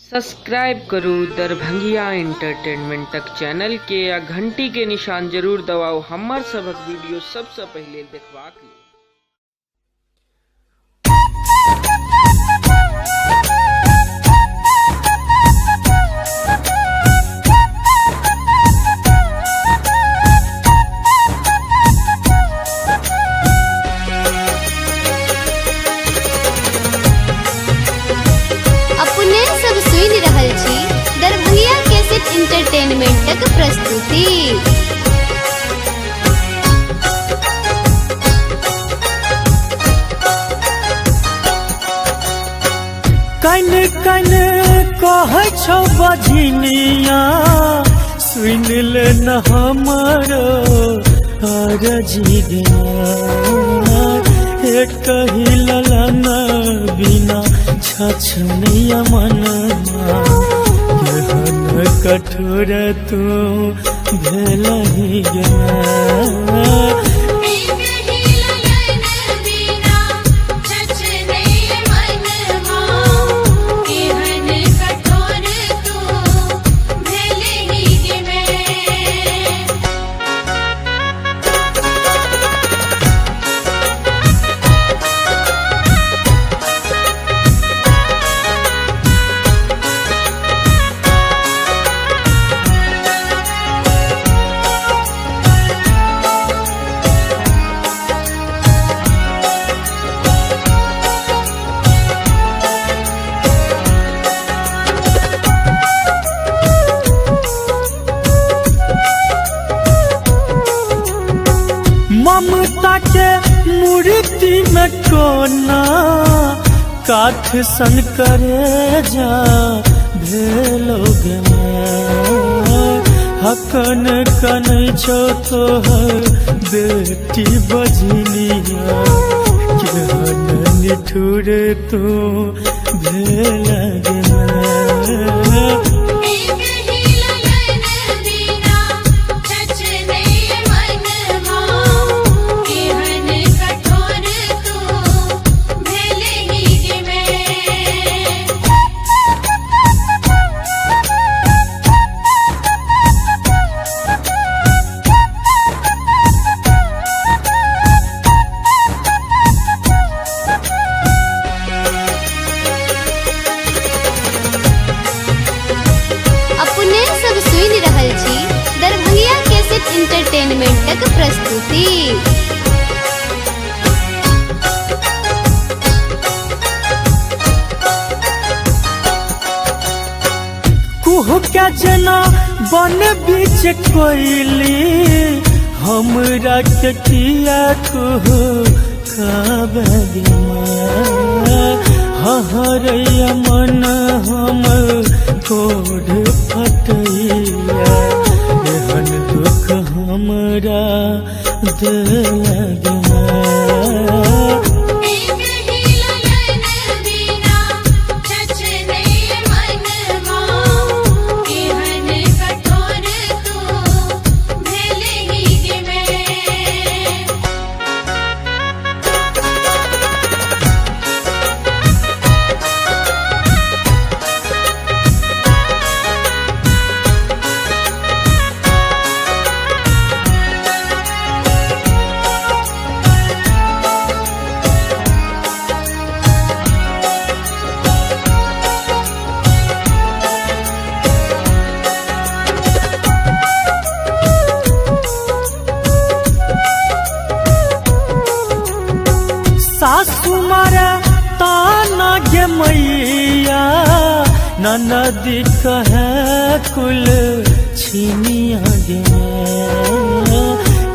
Subscribe करू दरभंगिया एंटरटेनमेंटक channel के आ घंटी के निशान जरूर दबाओ हमार सबक वीडियो सबसे पहले देखबाक लेल। अपने सब सुनि रहल छी दरभंगिया कैसेट एंटरटेनमेंटक प्रस्तुति। कन कन कह छो बजनिया सुन ले न हमरो अरजी हे कही ललन बिना छछनिया मनमा केहन कठोर तू भेलहि गे ममता के मूर्ति में कोना काठ सन करे जा भेलोगे हकन कन छो तोहर बेटी बजनिया केहन निठुर तू भेलगे दरभंगिया कैसेट एंटरटेनमेंटक प्रस्तुति। कुहू क्या जना बन बीच कोइली हमरा के किया कुहू हरैया मन हम कोढ़ फटैया एहन दुख हमरा दिल सासु मारा ताना गे मैया ननदी कहे कुल छिनिया गे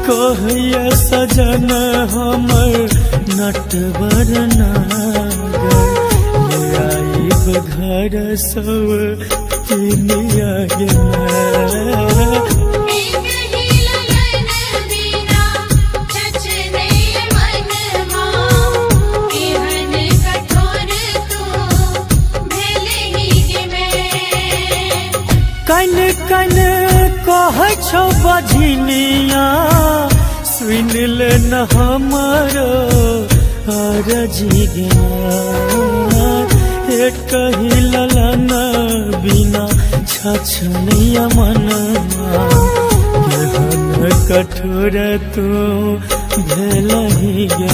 कहिया सजन हमर नटवर नागर आइब घर सब तिनिया गे कन कन कह छो बजनिया सुन ले न हमरो अरजी गे कही ललन छछनिया मनमा केहन कठोर तू भेलहि गे